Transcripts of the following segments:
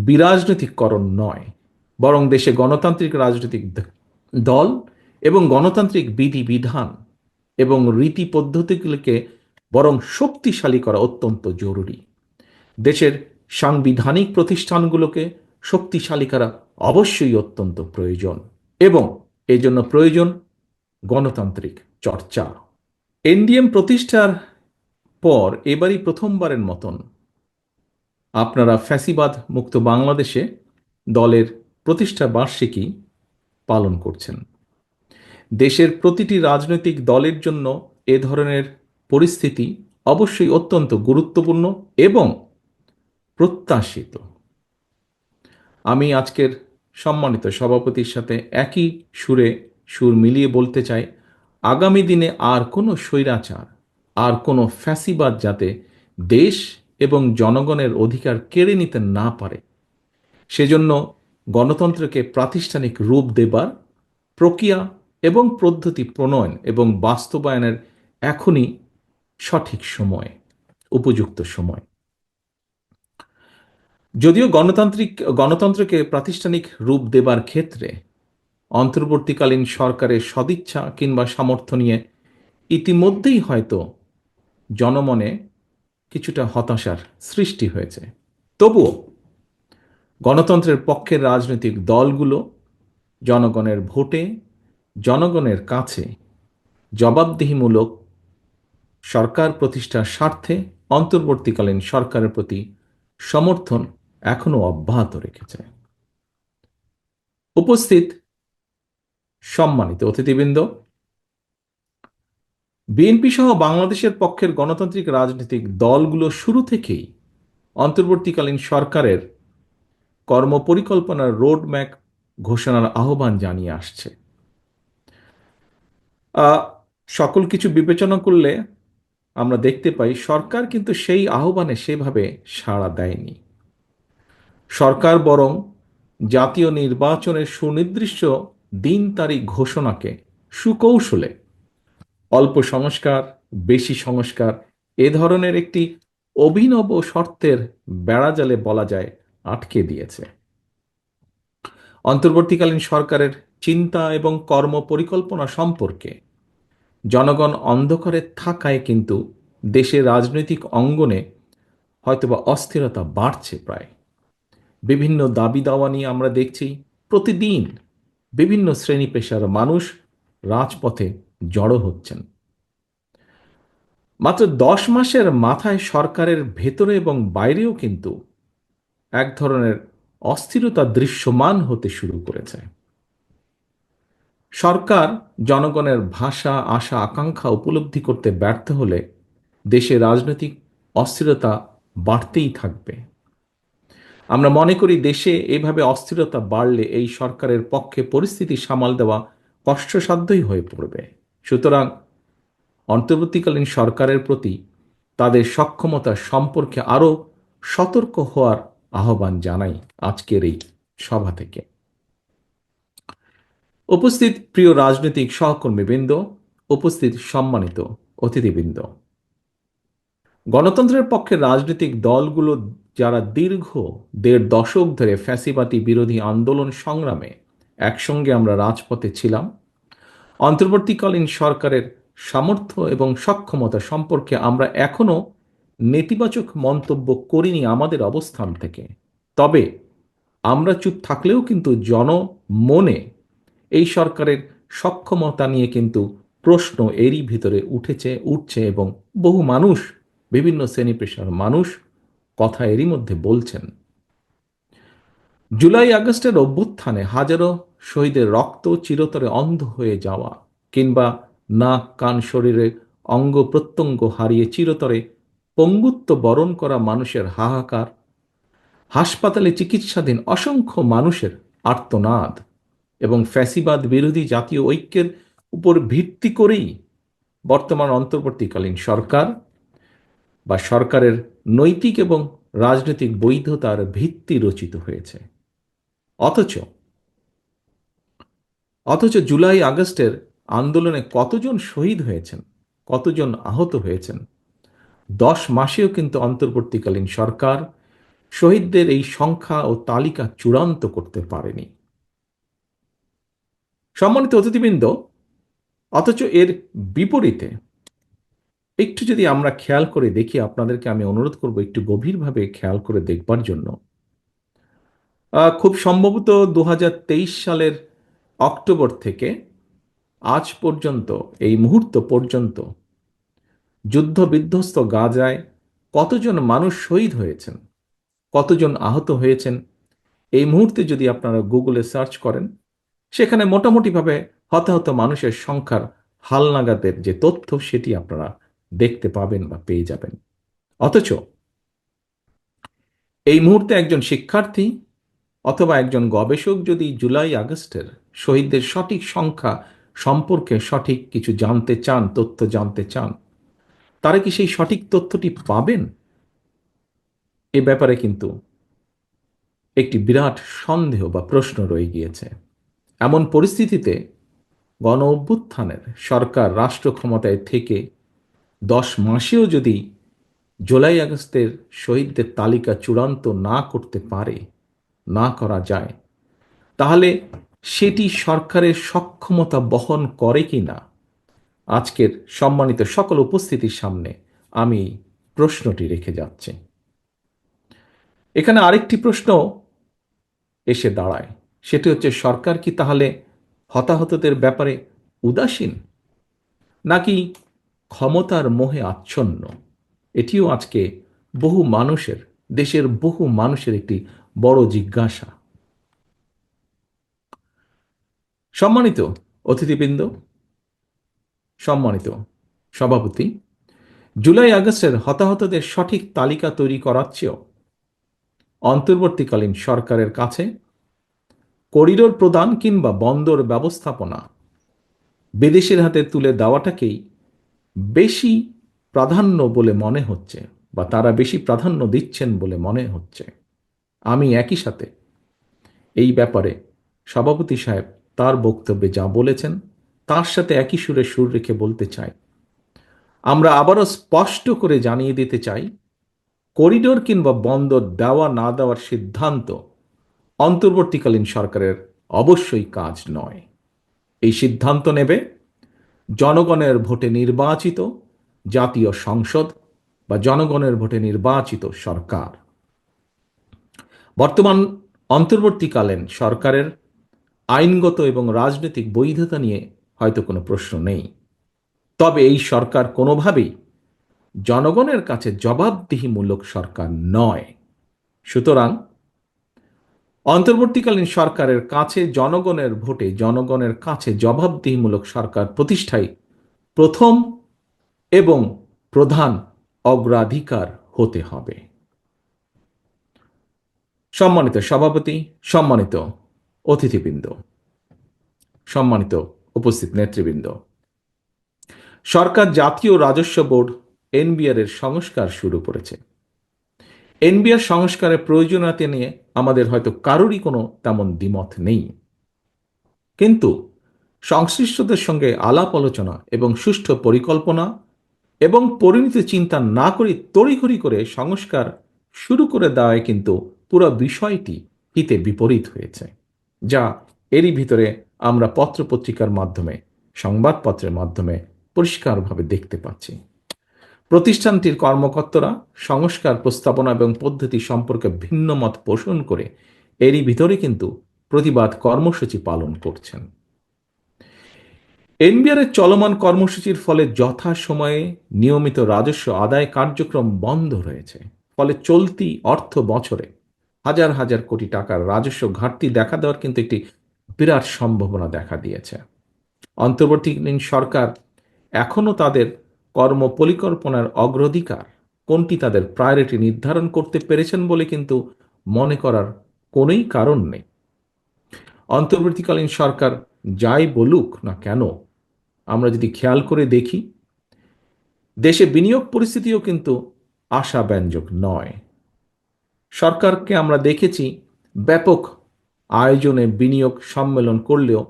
বিরাজনৈতিককরণ নয়, বরং দেশে গণতান্ত্রিক রাজনৈতিক দল এবং গণতান্ত্রিক বিধিবিধান এবং রীতি পদ্ধতিগুলিকে বরং শক্তিশালী করা অত্যন্ত জরুরি। দেশের সাংবিধানিক প্রতিষ্ঠানগুলোকে শক্তিশালী করা অবশ্যই অত্যন্ত প্রয়োজন, এবং এই জন্য প্রয়োজন গণতান্ত্রিক চর্চা। এনডিএম প্রতিষ্ঠার পর এবারই প্রথমবারের মতন আপনারা ফ্যাসিবাদ মুক্ত বাংলাদেশে দলের প্রতিষ্ঠা বার্ষিকী পালন করছেন। দেশের প্রতিটি রাজনৈতিক দলের জন্য এ ধরনের পরিস্থিতি অবশ্যই অত্যন্ত গুরুত্বপূর্ণ এবং প্রত্যাশিত। আমি আজকের সম্মানিত সভাপতির সাথে একই সুর মিলিয়ে বলতে চাই, আগামী দিনে আর কোনো স্বৈরাচার, আর কোনো ফ্যাসিবাদ যাতে দেশ এবং জনগণের অধিকার কেড়ে নিতে না পারে, সেজন্য গণতন্ত্রকে প্রাতিষ্ঠানিক রূপ দেবার প্রক্রিয়া এবং পদ্ধতি প্রণয়ন এবং বাস্তবায়নের এখনই সঠিক সময়, উপযুক্ত সময়। যদিও গণতন্ত্রকে প্রাতিষ্ঠানিক রূপ দেবার ক্ষেত্রে অন্তর্বর্তীকালীন সরকারের সদিচ্ছা কিংবা সামর্থ্য নিয়ে ইতিমধ্যেই হয়তো জনমনে কিছুটা হতাশার সৃষ্টি হয়েছে, তবুও গণতন্ত্রের পক্ষের রাজনৈতিক দলগুলো জনগণের ভোটে, জনগণের কাছে জবাবদিহিমূলক সরকার প্রতিষ্ঠার স্বার্থে অন্তর্বর্তীকালীন সরকারের প্রতি সমর্থন এখনো অব্যাহত রেখেছে। উপস্থিত সম্মানিত অতিথিবৃন্দ, বিএনপি সহ বাংলাদেশের পক্ষের গণতান্ত্রিক রাজনৈতিক দলগুলো শুরু থেকেই অন্তর্বর্তীকালীন সরকারের কর্মপরিকল্পনার রোডম্যাপ ঘোষণার আহ্বান জানিয়ে আসছে। সকল কিছু বিবেচনা করলে আমরা দেখতে পাই সরকার কিন্তু সেই আহ্বানে সেভাবে সাড়া দেয়নি। সরকার বরং জাতীয় নির্বাচনের সুনির্দিষ্ট দিন তারিখ ঘোষণাকে সুকৌশলে অল্প সংস্কার, বেশি সংস্কার এ ধরনের একটি অভিনব শর্তের বেড়াজালে বলা যায় আটকে দিয়েছে। অন্তর্বর্তীকালীন সরকারের চিন্তা এবং কর্ম পরিকল্পনা সম্পর্কে জনগণ অন্ধকারে থাকায় কিন্তু দেশের রাজনৈতিক অঙ্গনে হয়তোবা অস্থিরতা বাড়ছে। প্রায় বিভিন্ন দাবি দাওয়া নিয়ে আমরা দেখছি প্রতিদিন বিভিন্ন শ্রেণী পেশার মানুষ রাজপথে জড়ো হচ্ছেন। মাত্র 10 মাসের মাথায় সরকারের ভেতরে এবং বাইরেও কিন্তু এক ধরনের অস্থিরতা দৃশ্যমান হতে শুরু করেছে। সরকার জনগণের ভাষা, আশা, আকাঙ্ক্ষা উপলব্ধি করতে ব্যর্থ হলে দেশে রাজনৈতিক অস্থিরতা বাড়তেই থাকবে। আমরা মনে করি দেশে এইভাবে অস্থিরতা বাড়লে এই সরকারের পক্ষে পরিস্থিতি সামাল দেওয়া কষ্টসাধ্যই হয়ে পড়বে। সুতরাং অন্তর্বর্তীকালীন সরকারের প্রতি তাদের সক্ষমতা সম্পর্কে আরও সতর্ক হওয়ার আহ্বান জানাই আজকের এই সভা থেকে। উপস্থিত প্রিয় রাজনৈতিক সহকর্মীবৃন্দ, উপস্থিত সম্মানিত অতিথিবৃন্দ, গণতন্ত্রের পক্ষে রাজনৈতিক দলগুলো যারা দীর্ঘ 1.5 দশক ধরে ফ্যাসিবাদী বিরোধী আন্দোলন সংগ্রামে একসঙ্গে আমরা রাজপথে ছিলাম, অন্তর্বর্তীকালীন সরকারের সামর্থ্য এবং সক্ষমতা সম্পর্কে আমরা এখনো নেতিবাচক মন্তব্য করিনি আমাদের অবস্থান থেকে। তবে আমরা চুপ থাকলেও কিন্তু জনমনে এই সরকারের সক্ষমতা নিয়ে কিন্তু প্রশ্ন এরই ভিতরে উঠছে এবং বহু মানুষ, বিভিন্ন শ্রেণী পেশার মানুষ কথা এরই মধ্যে বলছেন। জুলাই আগস্টের অভ্যুত্থানে হাজারো শহীদের রক্ত চিরতরে অন্ধ হয়ে যাওয়া কিংবা নাক, কান, শরীরে অঙ্গ প্রত্যঙ্গ হারিয়ে চিরতরে পঙ্গুত্ব বরণ করা মানুষের হাহাকার, হাসপাতালে চিকিৎসাধীন অসংখ্য মানুষের আর্তনাদ এবং ফ্যাসিবাদ বিরোধী জাতীয় ঐক্যের উপর ভিত্তি করেই বর্তমান অন্তর্বর্তীকালীন সরকার বা সরকারের নৈতিক এবং রাজনৈতিক বৈধতার ভিত্তি রচিত হয়েছে। অথচ জুলাই আগস্টের আন্দোলনে কতজন শহীদ হয়েছেন, কতজন আহত হয়েছেন, 10 মাসেও কিন্তু অন্তর্বর্তীকালীন সরকার শহীদদের এই সংখ্যা ও তালিকা চূড়ান্ত করতে পারেনি। সম্মানিত অতিথিবৃন্দ, অথচ এর বিপরীতে একটু যদি আমরা খেয়াল করে দেখি, আপনাদেরকে আমি অনুরোধ করব একটু গভীরভাবে খেয়াল করে দেখবার জন্য। খুব সম্ভবত 2023 সালের অক্টোবর থেকে আজ পর্যন্ত, এই মুহূর্ত পর্যন্ত যুদ্ধ বিধ্বস্ত গাজায় কতজন মানুষ শহীদ হয়েছেন, কতজন আহত হয়েছেন, এই মুহূর্তে যদি আপনারা গুগলে সার্চ করেন, সেখানে মোটামুটিভাবে হতাহত মানুষের সংখ্যার হালনাগাদের যে তথ্য, সেটি আপনারা দেখতে পাবেন বা পেয়ে যাবেন। অথচ এই মুহূর্তে একজন শিক্ষার্থী অথবা একজন গবেষক যদি জুলাই আগস্টের শহীদদের সঠিক সংখ্যা সম্পর্কে সঠিক কিছু জানতে চান, তথ্য জানতে চান, তারা কি সেই সঠিক তথ্যটি পাবেন? এ ব্যাপারে কিন্তু একটি বিরাট সন্দেহ বা প্রশ্ন রয়ে গিয়েছে। এমন পরিস্থিতিতে গণ অভ্যুত্থানের সরকার রাষ্ট্র ক্ষমতায় থেকে 10 মাসেও যদি জুলাই আগস্টের শহীদদের তালিকা চূড়ান্ত না করতে পারে, না করা যায়, তাহলে সেটি সরকারের সক্ষমতা বহন করে কি না, আজকের সম্মানিত সকল উপস্থিতির সামনে আমি প্রশ্নটি রেখে যাচ্ছি। এখানে আরেকটি প্রশ্ন এসে দাঁড়ায়, সেটি হচ্ছে, সরকার কি তাহলে হতাহতদের ব্যাপারে উদাসীন, নাকি ক্ষমতার মোহে আচ্ছন্ন? এটিও আজকে বহু মানুষের, দেশের বহু মানুষের একটি বড় জিজ্ঞাসা। সম্মানিত অতিথিবৃন্দ, সম্মানিত সভাপতি, জুলাই আগস্টের হতাহতদের সঠিক তালিকা তৈরি করার চেয়েও অন্তর্বর্তীকালীন সরকারের কাছে করিডোর প্রদান কিংবা বন্দর ব্যবস্থাপনা বিদেশের হাতে তুলে দেওয়াটাকেই বেশি প্রাধান্য বলে মনে হচ্ছে, বা তারা বেশি প্রাধান্য দিচ্ছেন বলে মনে হচ্ছে। আমি একই সাথে এই ব্যাপারে সভাপতি সাহেব তার বক্তব্যে যা বলেছেন, তার সাথে একই সুরে সুর রেখে বলতে চাই, আমরা আবারও স্পষ্ট করে জানিয়ে দিতে চাই, করিডোর কিংবা বন্দর দেওয়া না দেওয়ার সিদ্ধান্ত অন্তর্বর্তীকালীন সরকারের অবশ্যই কাজ নয়। এই সিদ্ধান্ত নেবে জনগণের ভোটে নির্বাচিত জাতীয় সংসদ বা জনগণের ভোটে নির্বাচিত সরকার। বর্তমান অন্তর্বর্তীকালীন সরকারের আইনগত এবং রাজনৈতিক বৈধতা নিয়ে হয়তো কোনো প্রশ্ন নেই, তবে এই সরকার কোনোভাবেই জনগণের কাছে জবাবদিহিমূলক সরকার নয়। সুতরাং অন্তর্বর্তীকালীন সরকারের কাছে জনগণের ভোটে জনগণের কাছে জবাবদিহিমূলক সরকার প্রতিষ্ঠাই প্রথম এবং প্রধান অগ্রাধিকার হতে হবে। সম্মানিত সভাপতি, সম্মানিত অতিথিবৃন্দ, সম্মানিত উপস্থিত নেতৃবৃন্দ, সরকার জাতীয় রাজস্ব বোর্ড এনবিআর এর সংস্কার শুরু করেছে। এনবিআর সংস্কারের প্রয়োজনীয়তা নিয়ে আমাদের হয়তো কারোরই কোনো তেমন দ্বিমত নেই, কিন্তু সংশ্লিষ্টদের সঙ্গে আলাপ আলোচনা এবং সুষ্ঠু পরিকল্পনা এবং পরিণত চিন্তা না করে তড়িঘড়ি করে সংস্কার শুরু করে দেওয়ায় কিন্তু পুরো বিষয়টি হিতে বিপরীত হয়েছে, যা এরই ভিতরে আমরা পত্রপত্রিকার মাধ্যমে, সংবাদপত্রের মাধ্যমে পরিষ্কারভাবে দেখতে পাচ্ছি। প্রতিষ্ঠানটির কর্মকর্তারা সংস্কার প্রস্তাবনা এবং পদ্ধতি সম্পর্কে ভিন্ন মত পোষণ করে এরই ভিতরে কিন্তু প্রতিবাদ কর্মসূচি পালন করছেন। এনবিআর এর চলমান কর্মসূচির ফলে যথাসময়ে নিয়মিত রাজস্ব আদায় কার্যক্রম বন্ধ রয়েছে। ফলে চলতি অর্থ বছরে হাজার হাজার কোটি টাকার রাজস্ব ঘাটতি দেখা দেওয়ার কিন্তু একটি বিরাট সম্ভাবনা দেখা দিয়েছে। অন্তর্বর্তীকালীন সরকার এখনও তাদের কর্ম পরিকল্পনার অগ্রাধিকার কোনটি, তাদের প্রায়োরিটি নির্ধারণ করতে পেরেছেন বলে কিন্তু মনে করার কোনোই কারণ নেই। অন্তর্বর্তীকালীন সরকার যাই বলুক না কেন, আমরা যদি খেয়াল করে দেখি, দেশে বিনিয়োগ পরিস্থিতিও কিন্তু আশাব্যঞ্জক নয়। সরকারকে আমরা দেখেছি ব্যাপক আয়োজনে বিনিয়োগ সম্মেলন করলেও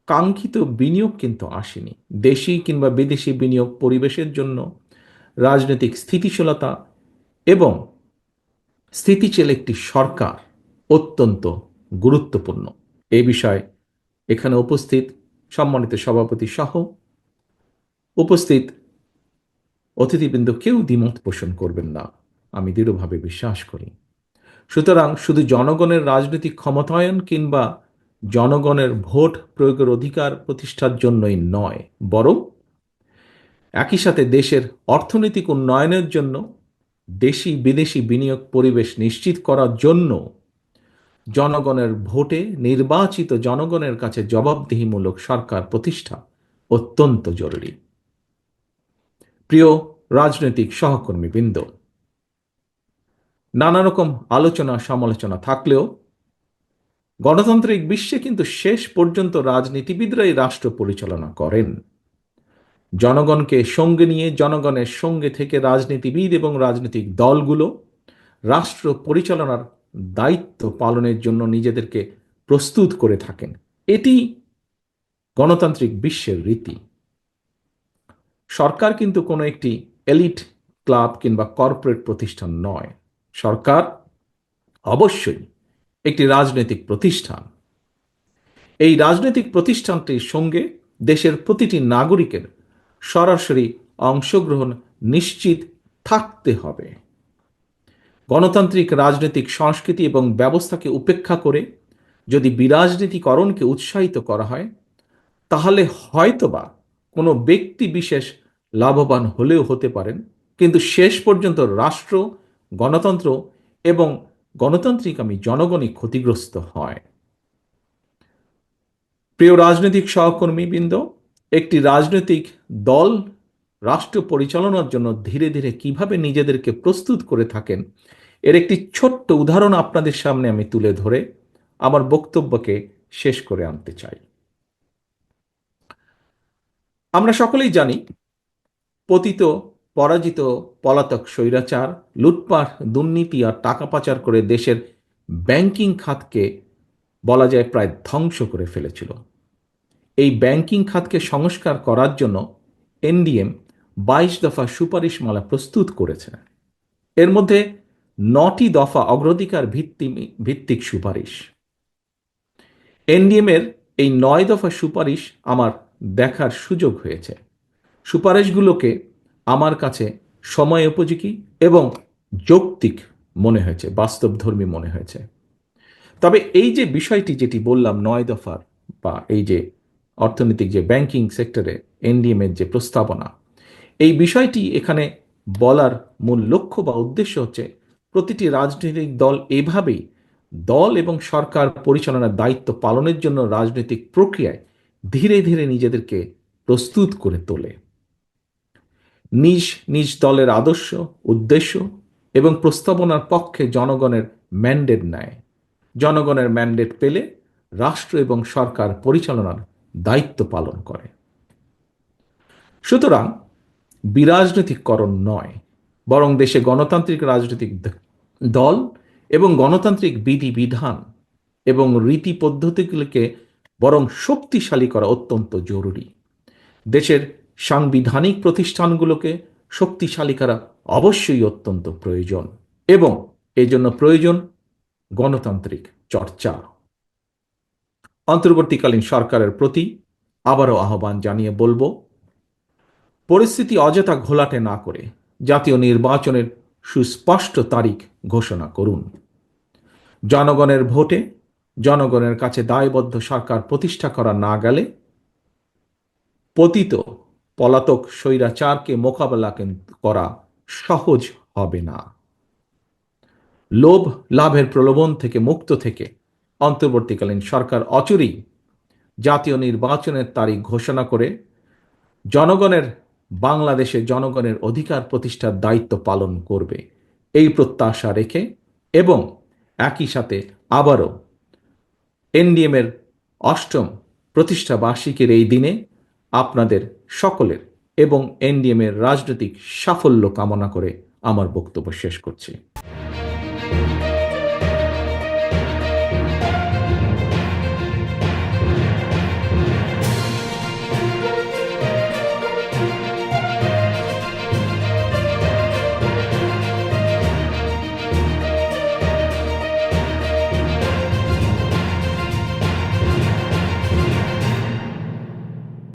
কাঙ্ক্ষিত বিনিয়োগ কিন্তু আসেনি। দেশি কিংবা বিদেশি বিনিয়োগ পরিবেশের জন্য, রাজনৈতিক স্থিতিশীলতা এবং স্থিতিশীল একটি সরকার অত্যন্ত গুরুত্বপূর্ণ। এই বিষয়ে এখানে উপস্থিত সম্মানিত সভাপতি সহ উপস্থিত অতিথিবৃন্দ কেউ দ্বিমত পোষণ করবেন না, আমি দৃঢ়ভাবে বিশ্বাস করি। সুতরাং শুধু জনগণের রাজনৈতিক ক্ষমতায়ন কিংবা জনগণের ভোট প্রয়োগের অধিকার প্রতিষ্ঠার জন্যই নয়, বরং একই সাথে দেশের অর্থনৈতিক উন্নয়নের জন্য দেশি বিদেশি বিনিয়োগ পরিবেশ নিশ্চিত করার জন্য জনগণের ভোটে নির্বাচিত জনগণের কাছে জবাবদিহিমূলক সরকার প্রতিষ্ঠা অত্যন্ত জরুরি। প্রিয় রাজনৈতিক সহকর্মীবৃন্দ, নানা রকম আলোচনা সমালোচনা থাকলেও গণতান্ত্রিক বিশ্বে কিন্তু শেষ পর্যন্ত রাজনীতিবিদরাই রাষ্ট্র পরিচালনা করেন। জনগণকে সঙ্গে নিয়ে, জনগণের সঙ্গে থেকে রাজনীতিবিদ এবং রাজনৈতিক দলগুলো রাষ্ট্র পরিচালনার দায়িত্ব পালনের জন্য নিজেদেরকে প্রস্তুত করে থাকেন। এটি গণতান্ত্রিক বিশ্বের রীতি। সরকার কিন্তু কোনো একটি এলিট ক্লাব কিংবা কর্পোরেট প্রতিষ্ঠান নয়। সরকার অবশ্যই একটি রাজনৈতিক প্রতিষ্ঠান। এই রাজনৈতিক প্রতিষ্ঠানটির সঙ্গে দেশের প্রতিটি নাগরিকের সরাসরি অংশগ্রহণ নিশ্চিত থাকতে হবে। গণতান্ত্রিক রাজনৈতিক সংস্কৃতি এবং ব্যবস্থাকে উপেক্ষা করে যদি বিরাজনীতিকরণকে উৎসাহিত করা হয়, তাহলে হয়তোবা কোনো ব্যক্তি বিশেষ লাভবান হলেও হতে পারেন, কিন্তু শেষ পর্যন্ত রাষ্ট্র, গণতন্ত্র এবং গণতান্ত্রিকামী জনগণই ক্ষতিগ্রস্ত হয়। প্রিয় রাজনৈতিক সহকর্মীবৃন্দ, একটি রাজনৈতিক দল রাষ্ট্র পরিচালনার জন্য ধীরে ধীরে কিভাবে নিজেদেরকে প্রস্তুত করে থাকেন, এর একটি ছোট্ট উদাহরণ আপনাদের সামনে আমি তুলে ধরে আমার বক্তব্যকে শেষ করে আনতে চাই। আমরা সকলেই জানি, পতিত পরাজিত পলাতক স্বৈরাচার লুটপাট, দুর্নীতি আর টাকা পাচার করে দেশের ব্যাংকিং খাতকে বলা যায় প্রায় ধ্বংস করে ফেলেছিল। এই ব্যাংকিং খাতকে সংস্কার করার জন্য এনডিএম 22 দফা সুপারিশমালা প্রস্তুত করেছে। এর মধ্যে 9টি দফা অগ্রাধিকার ভিত্তিক সুপারিশ। এনডিএম এর এই 9 দফা সুপারিশ আমার দেখার সুযোগ হয়েছে। সুপারিশগুলোকে আমার কাছে সময় উপযোগী এবং যৌক্তিক মনে হয়েছে, বাস্তবধর্মী মনে হয়েছে। তবে এই যে বিষয়টি যেটি বললাম 9 দফার, বা এই যে অর্থনৈতিক যে ব্যাংকিং সেক্টরে এনডিএম এর যে প্রস্তাবনা, এই বিষয়টি এখানে বলার মূল লক্ষ্য বা উদ্দেশ্য হচ্ছে প্রতিটি রাজনৈতিক দল এভাবেই দল এবং সরকার পরিচালনার দায়িত্ব পালনের জন্য রাজনৈতিক প্রক্রিয়ায় ধীরে ধীরে নিজেদেরকে প্রস্তুত করে তোলে। নিজ নিজ দলের আদর্শ, উদ্দেশ্য এবং প্রস্তাবনার পক্ষে জনগণের ম্যান্ডেট নেয়। জনগণের ম্যান্ডেট পেলে রাষ্ট্র এবং সরকার পরিচালনার দায়িত্ব পালন করে। সুতরাং বিরাজনৈতিকরণ নয়, বরং দেশে গণতান্ত্রিক রাজনৈতিক দল এবং গণতান্ত্রিক বিধিবিধান এবং রীতি পদ্ধতিগুলিকে বরং শক্তিশালী করা অত্যন্ত জরুরি। দেশের সাংবিধানিক প্রতিষ্ঠানগুলোকে শক্তিশালী করা অবশ্যই অত্যন্ত প্রয়োজন, এবং এই জন্য প্রয়োজন গণতান্ত্রিক চর্চা। অন্তর্বর্তীকালীন সরকারের প্রতি আবারও আহ্বান জানিয়ে বলবো, পরিস্থিতি অযথা ঘোলাটে না করে জাতীয় নির্বাচনের সুস্পষ্ট তারিখ ঘোষণা করুন। জনগণের ভোটে জনগণের কাছে দায়বদ্ধ সরকার প্রতিষ্ঠা করা না গেলে পতিত পলাতক স্বৈরাচারকে মোকাবেলা করা সহজ হবে না। লোভ লাভের প্রলোভন থেকে মুক্ত থেকে অন্তর্বর্তীকালীন সরকার অচিরেই জাতীয় নির্বাচনের তারিখ ঘোষণা করে জনগণের, বাংলাদেশে জনগণের অধিকার প্রতিষ্ঠার দায়িত্ব পালন করবে, এই প্রত্যাশা রেখে এবং একই সাথে আবারও এনডিএম এর 8ম প্রতিষ্ঠা বার্ষিকীর এই দিনে আপনাদের সকলের এবং এনডিএম এর রাজনৈতিক সাফল্য কামনা করে আমার বক্তব্য শেষ করছি।